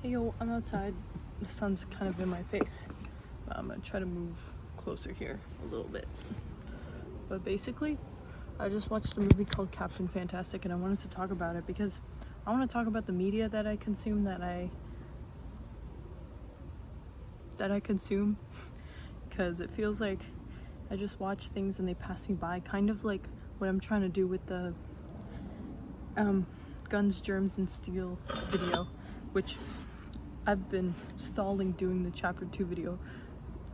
Hey yo, I'm outside. The sun's kind of in my face. But I'm gonna try to move closer here a little bit. But basically, I just watched a movie called Captain Fantastic and I wanted to talk about it because I want to talk about the media that I consume because it feels like I just watch things and they pass me by, kind of like what I'm trying to do with the Guns, Germs, and Steel video, which I've been stalling doing the chapter 2 video.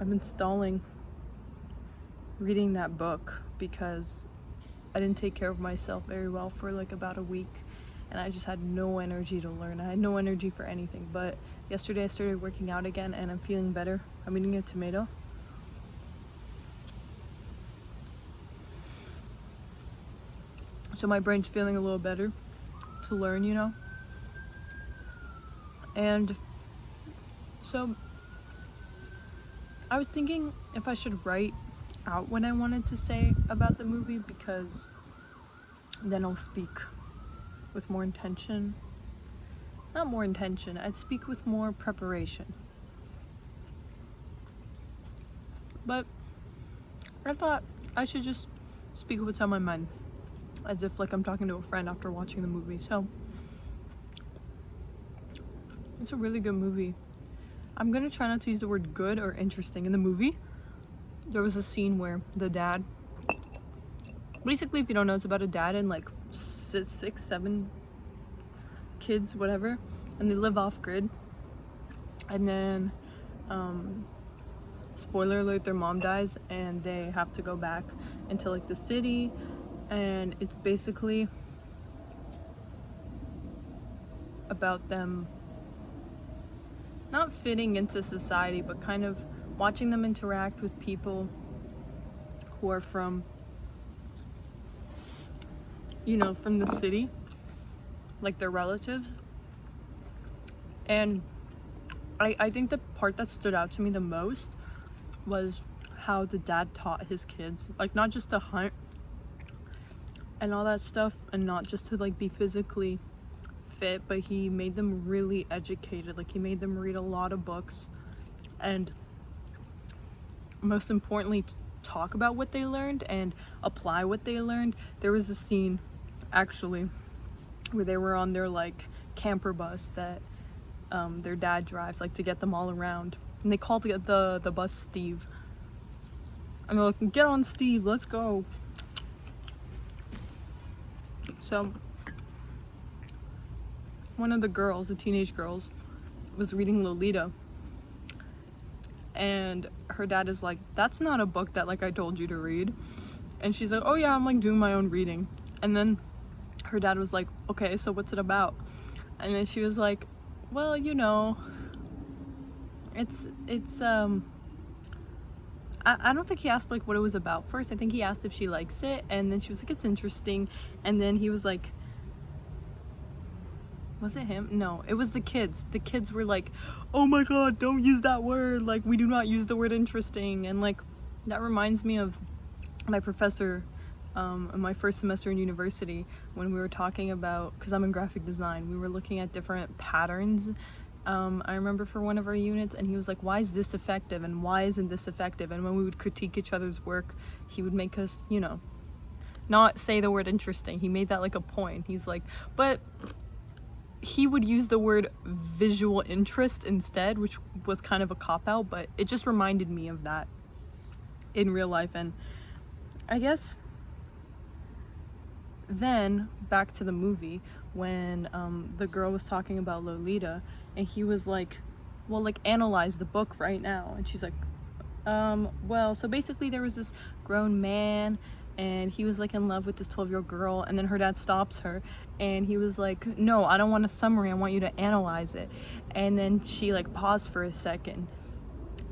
I've been stalling reading that book because I didn't take care of myself very well for like about a week and I just had no energy to learn. I had no energy for anything. But yesterday I started working out again and I'm feeling better. I'm eating a tomato. So my brain's feeling a little better to learn, you know? And so I was thinking if I should write out what I wanted to say about the movie because then I'll speak with more intention. Not more intention, I'd speak with more preparation. But I thought I should just speak what's on my mind, as if like I'm talking to a friend after watching the movie. So it's a really good movie. I'm gonna try not to use the word good or interesting. In the movie, there was a scene where the dad, basically if you don't know, it's about a dad and like 6, 7 kids, whatever, and they live off grid. And then spoiler alert, their mom dies and they have to go back into like the city, and it's basically about them not fitting into society but kind of watching them interact with people who are from, you know, from the city, like their relatives. And I think the part that stood out to me the most was how the dad taught his kids, like not just to hunt and all that stuff and not just to like be physically fit, but he made them really educated. Like he made them read a lot of books and most importantly talk about what they learned and apply what they learned. There was a scene actually where they were on their like camper bus that their dad drives like to get them all around, and they called the bus Steve, and they're like, get on Steve, let's go. So one of the girls, the teenage girls, was reading Lolita, and her dad is like, that's not a book that like I told you to read. And she's like, oh yeah, I'm like doing my own reading. And then her dad was like, okay, so what's it about? And then she was like, well, you know, it's I don't think he asked like what it was about first. I think he asked if she likes it, and then she was like, it's interesting. And then he was like, was it him? No, it was the kids. The kids were like, oh my god, don't use that word, like we do not use the word interesting. And like that reminds me of my professor in my first semester in university when we were talking about, because I'm in graphic design, we were looking at different patterns. I remember for one of our units, and he was like, why is this effective and why isn't this effective? And when we would critique each other's work, he would make us, you know, not say the word interesting. He made that like a point. He's like, but he would use the word visual interest instead, which was kind of a cop-out, but it just reminded me of that in real life. And I guess then back to the movie when the girl was talking about Lolita, and he was like, well, like analyze the book right now. And she's like, well, so basically there was this grown man and he was like in love with this 12-year-old girl, and then her dad stops her and he was like, no, I don't want a summary, I want you to analyze it. And then she like paused for a second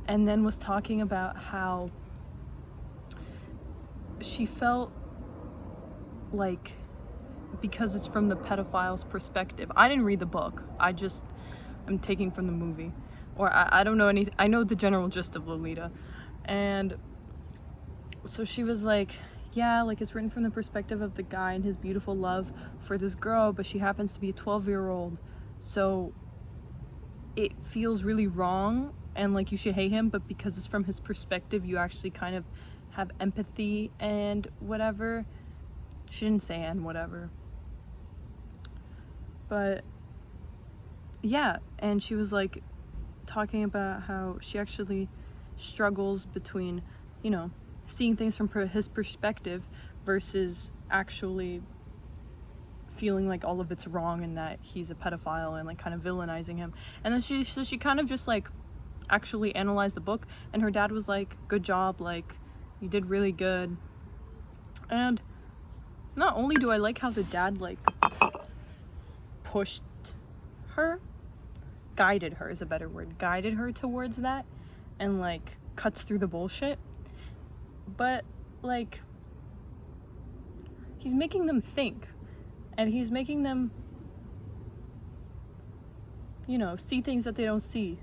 and then was talking about how she felt like, because it's from the pedophile's perspective. I didn't read the book, I'm taking from the movie, or I don't know anything. I know the general gist of Lolita. And so she was like, yeah, like it's written from the perspective of the guy and his beautiful love for this girl, but she happens to be a 12-year-old. So it feels really wrong and like you should hate him, but because it's from his perspective, you actually kind of have empathy and whatever. She didn't say and whatever. But yeah, and she was like talking about how she actually struggles between, you know, seeing things from his perspective versus actually feeling like all of it's wrong and that he's a pedophile and like kind of villainizing him. And then she kind of just like actually analyzed the book, and her dad was like, good job, like you did really good. And not only do I like how the dad like pushed her, guided her is a better word, guided her towards that and like cuts through the bullshit, but like he's making them think, and he's making them, you know, see things that they don't see.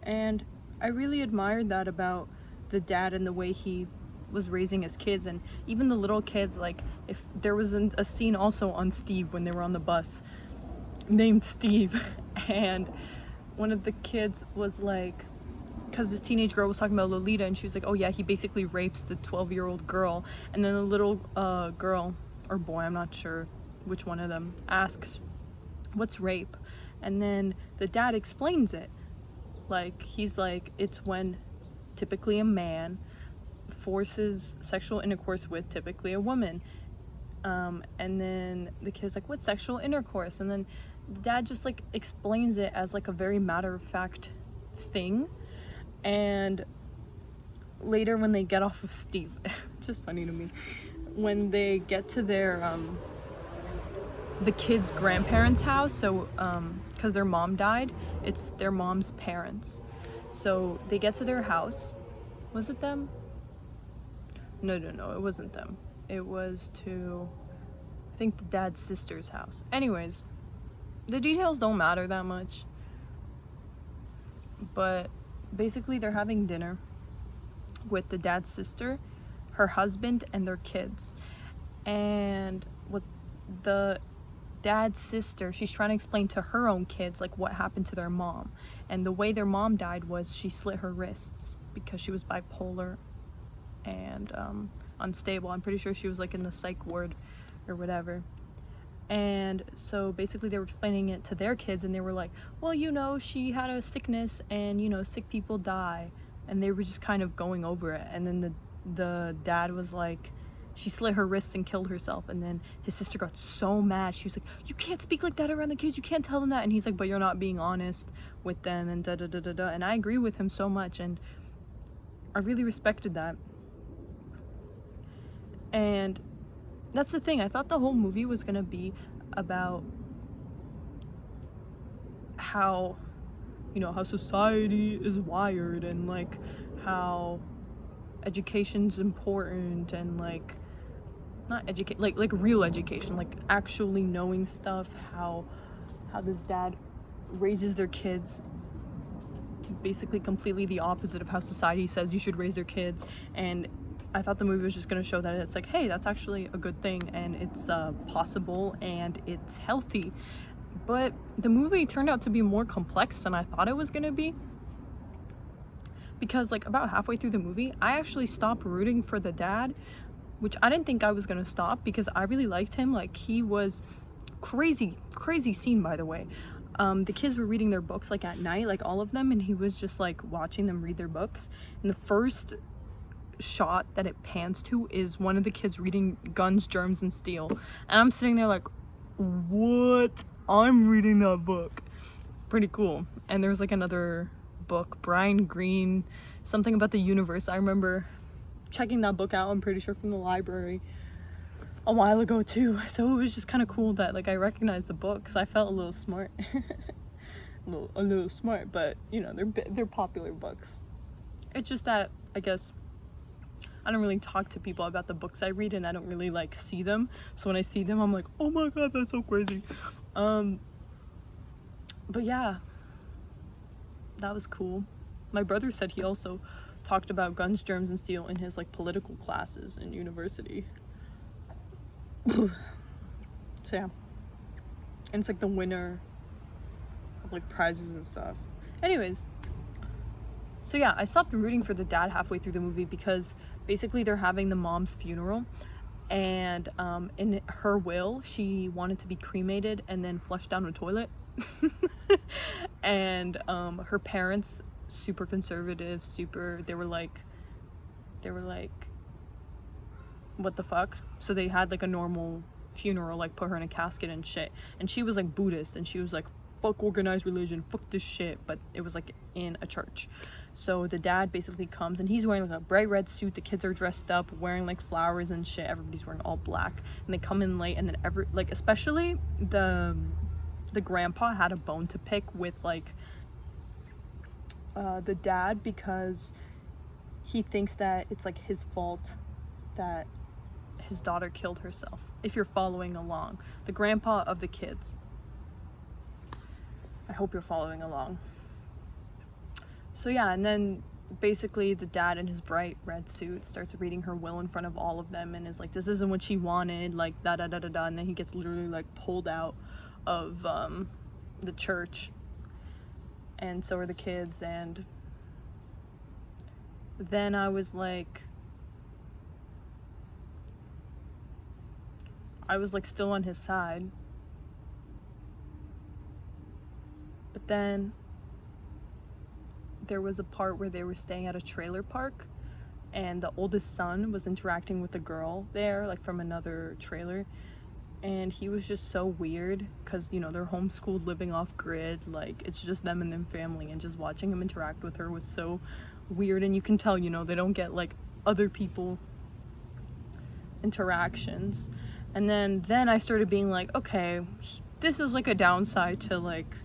And I really admired that about the dad and the way he was raising his kids, and even the little kids. Like, if there was a scene also on Steve when they were on the bus named Steve and one of the kids was like, because this teenage girl was talking about Lolita, and she was like, oh yeah, he basically rapes the 12-year-old girl. And then the little girl or boy, I'm not sure which one of them, asks, what's rape? And then the dad explains it. Like, he's like, it's when typically a man forces sexual intercourse with typically a woman. And then the kid's like, what's sexual intercourse? And then the dad just like explains it as like a very matter-of-fact thing. And later when they get off of Steve, just funny to me, when they get to their the kids' grandparents' house, so because their mom died, it's their mom's parents, so they get to their house. Was it them? No, it wasn't them. It was to, I think, the dad's sister's house. Anyways, the details don't matter that much, but basically they're having dinner with the dad's sister, her husband, and their kids. And what the dad's sister, she's trying to explain to her own kids like what happened to their mom. And the way their mom died was she slit her wrists because she was bipolar and unstable. I'm pretty sure she was like in the psych ward or whatever. And so basically they were explaining it to their kids, and they were like, well, you know, she had a sickness, and you know, sick people die. And they were just kind of going over it. And then the dad was like, she slit her wrists and killed herself. And then his sister got so mad. She was like, you can't speak like that around the kids, you can't tell them that. And he's like, but you're not being honest with them, and da da da da da. And I agree with him so much, and I really respected that. And that's the thing, I thought the whole movie was gonna be about how, you know, how society is wired, and like how education's important, and like not educate, like real education, like actually knowing stuff, how this dad raises their kids basically completely the opposite of how society says you should raise your kids. And I thought the movie was just going to show that it's like, hey, that's actually a good thing, and it's possible, and it's healthy. But the movie turned out to be more complex than I thought it was going to be, because like about halfway through the movie, I actually stopped rooting for the dad, which I didn't think I was going to stop, because I really liked him. Like, he was crazy scene, by the way. The kids were reading their books like at night, like all of them, and he was just like watching them read their books. And the first shot that it pans to is one of the kids reading Guns, Germs, and Steel, and I'm sitting there like, what? I'm reading that book. Pretty cool. And there's like another book, Brian Greene, something about the universe. I remember checking that book out, I'm pretty sure from the library a while ago too. So it was just kind of cool that like I recognized the books. I felt a little smart. a little smart, but you know, they're popular books. It's just that I guess I don't really talk to people about the books I read, and I don't really like see them. So when I see them, I'm like, oh my god, that's so crazy. But yeah, that was cool. My brother said he also talked about Guns, Germs, and Steel in his like political classes in university. So yeah, and it's like the winner like prizes and stuff. Anyways, so yeah, I stopped rooting for the dad halfway through the movie because basically they're having the mom's funeral, and in her will she wanted to be cremated and then flushed down a toilet. And her parents, super conservative, they were like what the fuck, so they had like a normal funeral, like put her in a casket and shit, and she was like Buddhist, and she was like, fuck organized religion, fuck this shit, but it was like in a church. So the dad basically comes and he's wearing like a bright red suit, the kids are dressed up wearing like flowers and shit, everybody's wearing all black, and they come in late, and then especially the grandpa had a bone to pick with like the dad, because he thinks that it's like his fault that his daughter killed herself, if you're following along. The grandpa of the kids. I hope you're following along. So yeah, and then basically the dad in his bright red suit starts reading her will in front of all of them and is like, this isn't what she wanted, like da da da da da, and then he gets literally like pulled out of the church, and so are the kids. And then I was like still on his side, but then there was a part where they were staying at a trailer park, and the oldest son was interacting with a girl there, like from another trailer, and he was just so weird because, you know, they're homeschooled, living off grid, like it's just them and their family, and just watching him interact with her was so weird. And you can tell, you know, they don't get like other people interactions. And then I started being like, okay, this is like a downside to like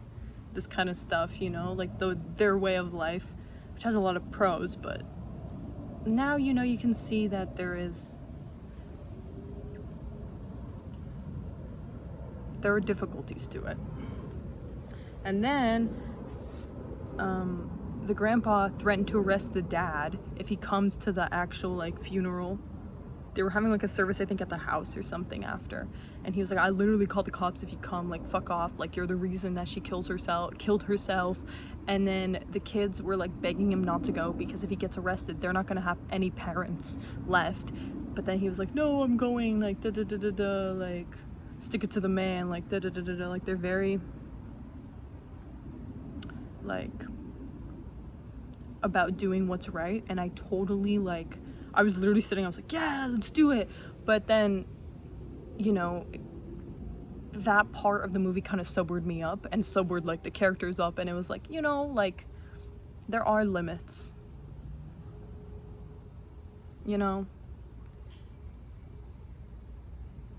this kind of stuff, you know, like their way of life, which has a lot of pros, but now, you know, you can see that there are difficulties to it. And then the grandpa threatened to arrest the dad if he comes to the actual like funeral. They were having like a service, I think, at the house or something after, and he was like, I literally called the cops if you come, like fuck off, like you're the reason that she killed herself. And then the kids were like begging him not to go, because if he gets arrested they're not gonna have any parents left. But then he was like, no, I'm going, like da da da da da, like stick it to the man, like da da da da da, like they're very like about doing what's right. And I totally like, I was literally sitting, I was like, yeah, let's do it. But then, you know, that part of the movie kind of sobered me up and sobered like the characters up, and it was like, you know, like there are limits, you know.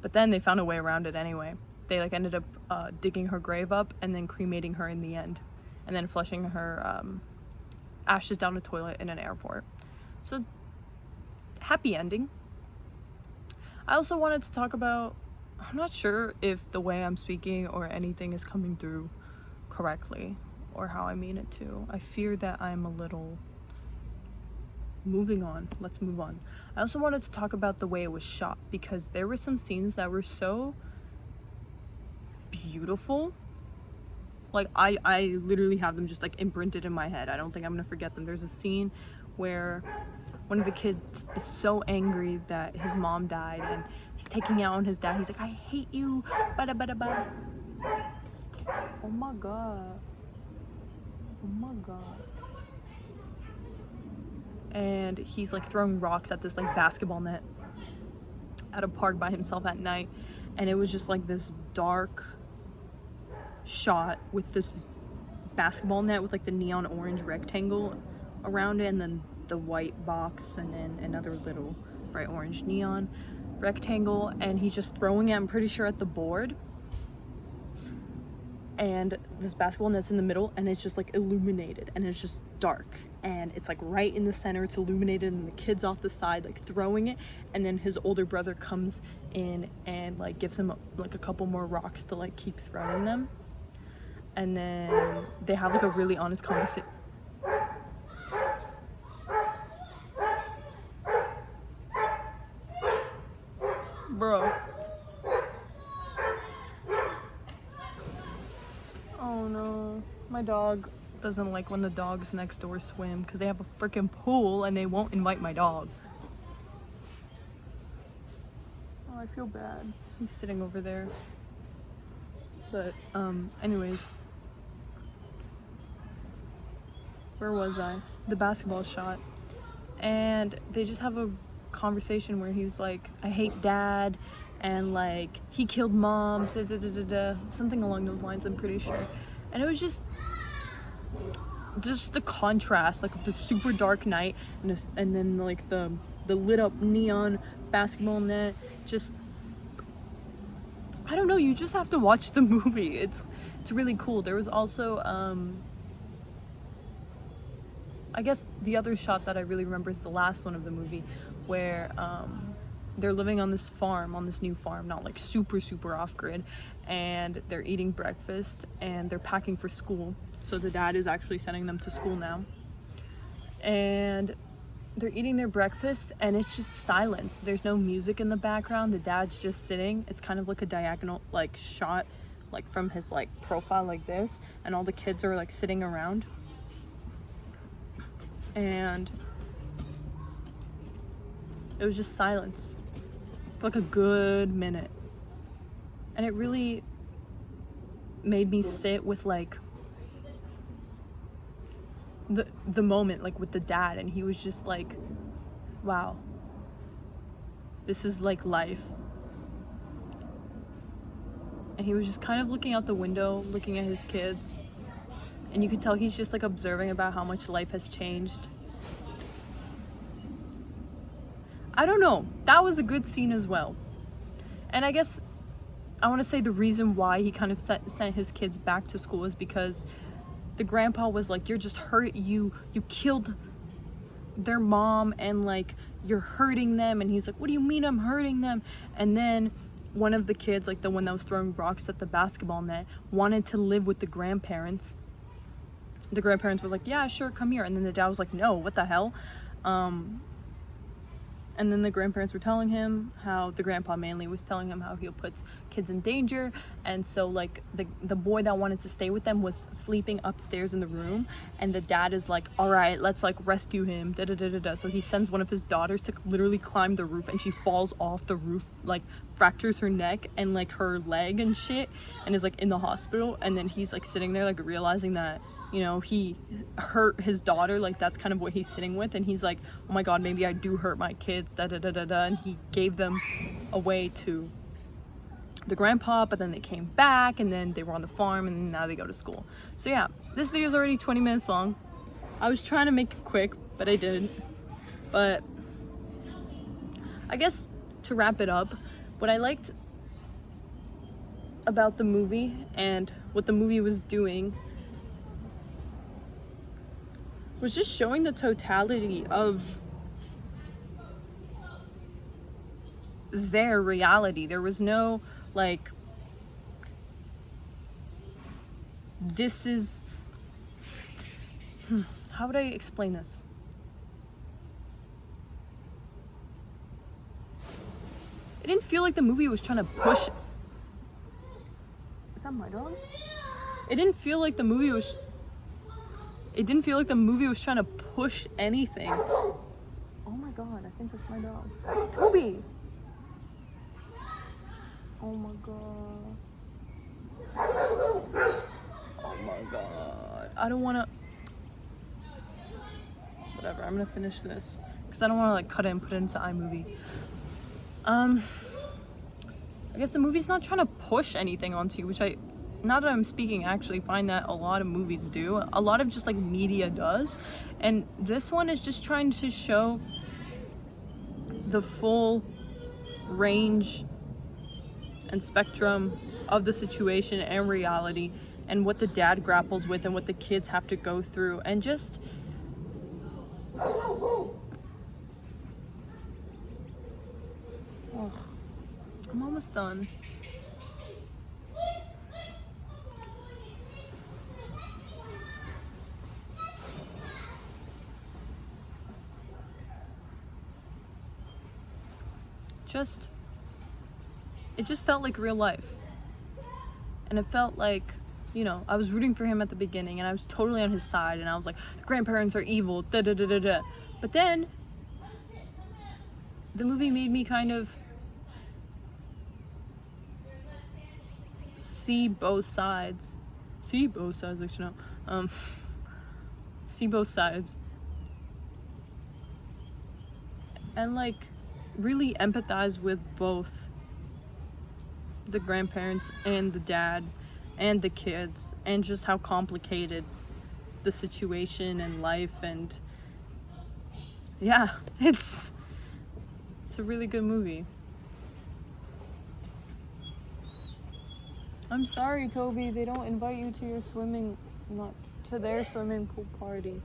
But then they found a way around it anyway. They like ended up digging her grave up and then cremating her in the end, and then flushing her ashes down a toilet in an airport. So happy ending. I also wanted to talk about, I'm not sure if the way I'm speaking or anything is coming through correctly or how I mean it to. I fear that I'm a little moving on. Let's move on. I also wanted to talk about the way it was shot, because there were some scenes that were so beautiful. Like I literally have them just like imprinted in my head. I don't think I'm gonna forget them. There's a scene where one of the kids is so angry that his mom died, and he's taking out on his dad. He's like, I hate you, bada bada bada. Oh my god. Oh my god. And he's like throwing rocks at this like basketball net at a park by himself at night, and it was just like this dark shot with this basketball net with like the neon orange rectangle around it, and then the white box, and then another little bright orange neon rectangle, and he's just throwing it, I'm pretty sure, at the board, and this basketball net's in the middle, and it's just like illuminated, and it's just dark, and it's like right in the center, it's illuminated, and the kid's off the side like throwing it, and then his older brother comes in and like gives him like a couple more rocks to like keep throwing them, and then they have like a really honest conversation. Bro. Oh no. My dog doesn't like when the dogs next door swim because they have a freaking pool and they won't invite my dog. Oh, I feel bad. He's sitting over there. But, anyways. Where was I? The basketball shot. And they just have a conversation where he's like, I hate dad, and like, he killed mom, da, da, da, da, da. Something along those lines, I'm pretty sure. And it was just the contrast, like, of the super dark night, and then like the lit up neon basketball net. Just, I don't know, you just have to watch the movie. It's really cool. There was also I guess the other shot that I really remember is the last one of the movie, where they're living on this farm, on this new farm, not like super off-grid, and they're eating breakfast and they're packing for school. So the dad is actually sending them to school now. And they're eating their breakfast and it's just silence. There's no music in the background. The dad's just sitting. It's kind of like a diagonal like shot, like from his like profile like this, and all the kids are like sitting around. And it was just silence for like a good minute, and it really made me sit with like the moment, like with the dad, and he was just like, wow, this is like life. And he was just kind of looking out the window, looking at his kids, and you could tell he's just like observing about how much life has changed. I don't know, that was a good scene as well. And I guess I want to say the reason why he kind of sent his kids back to school is because the grandpa was like, you're just hurt, you killed their mom, and like, you're hurting them. And he's like, what do you mean I'm hurting them? And then one of the kids, like the one that was throwing rocks at the basketball net, wanted to live with the grandparents. The grandparents was like, yeah, sure, come here. And then the dad was like, no, what the hell? And then the grandparents were telling him how, the grandpa mainly was telling him how he puts kids in danger. And so like the boy that wanted to stay with them was sleeping upstairs in the room, and the dad is like, all right, let's like rescue him, da da da da da. So he sends one of his daughters to literally climb the roof, and she falls off the roof, like fractures her neck and like her leg and shit, and is like in the hospital. And then he's like sitting there like realizing that, you know, he hurt his daughter, like that's kind of what he's sitting with, and he's like, oh my god, maybe I do hurt my kids, da da da da da. And he gave them away to the grandpa, but then they came back, and then they were on the farm, and now they go to school. So yeah, this video is already 20 minutes long. I was trying to make it quick, but I didn't. But I guess to wrap it up, what I liked about the movie and what the movie was doing was just showing the totality of their reality. There was no like, this is, how would I explain this? It didn't feel like the movie was trying to push. Is that my dog? It didn't feel like the movie was trying to push anything. Oh my god, I think that's my dog. Toby! Oh my god. Oh my god. I don't wanna... Whatever, I'm gonna finish this, because I don't wanna like cut it and put it into iMovie. I guess the movie's not trying to push anything onto you, which now that I'm speaking, I actually find that a lot of movies do. A lot of just like media does. And this one is just trying to show the full range and spectrum of the situation and reality, and what the dad grapples with and what the kids have to go through, and just I'm almost done. It just felt like real life. And it felt like you know, I was rooting for him at the beginning and I was totally on his side and I was like, the grandparents are evil, da da da da da. But then the movie made me kind of see both sides. See both sides, actually, no. See both sides. And like really empathize with both the grandparents and the dad and the kids, and just how complicated the situation and life, and yeah, it's a really good movie. I'm sorry, Toby, they don't invite you to your swimming, not to their swimming pool party.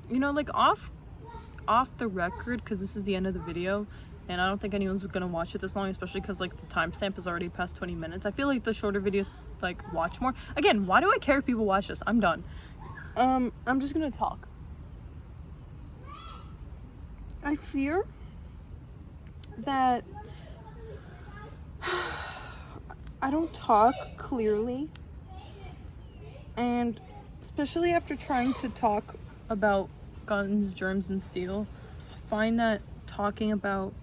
You know, like off the record, because this is the end of the video and I don't think anyone's gonna watch it this long, especially because like the timestamp is already past 20 minutes. I feel like the shorter videos like watch more. Again, why do I care if people watch this? I'm done. I'm just gonna talk. I fear that I don't talk clearly, and especially after trying to talk about guns, germs, and steel, I find that talking about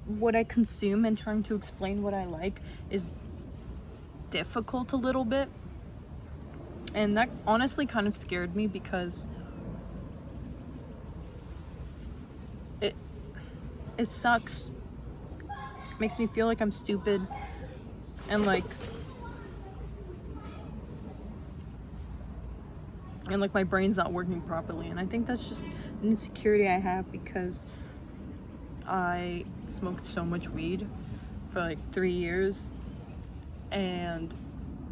what I consume and trying to explain what I like is difficult a little bit. And that honestly kind of scared me because it sucks. It makes me feel like I'm stupid and like my brain's not working properly, and I think that's just an insecurity I have because I smoked so much weed for like 3 years and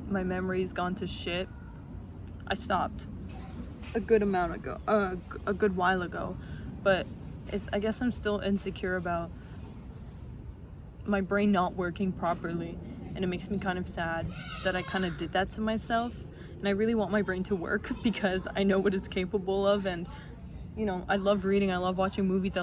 my memory's gone to shit. I stopped a good while ago, but I guess I'm still insecure about my brain not working properly, and it makes me kind of sad that I kind of did that to myself. And I really want my brain to work because I know what it's capable of, and you know, I love reading, I love watching movies,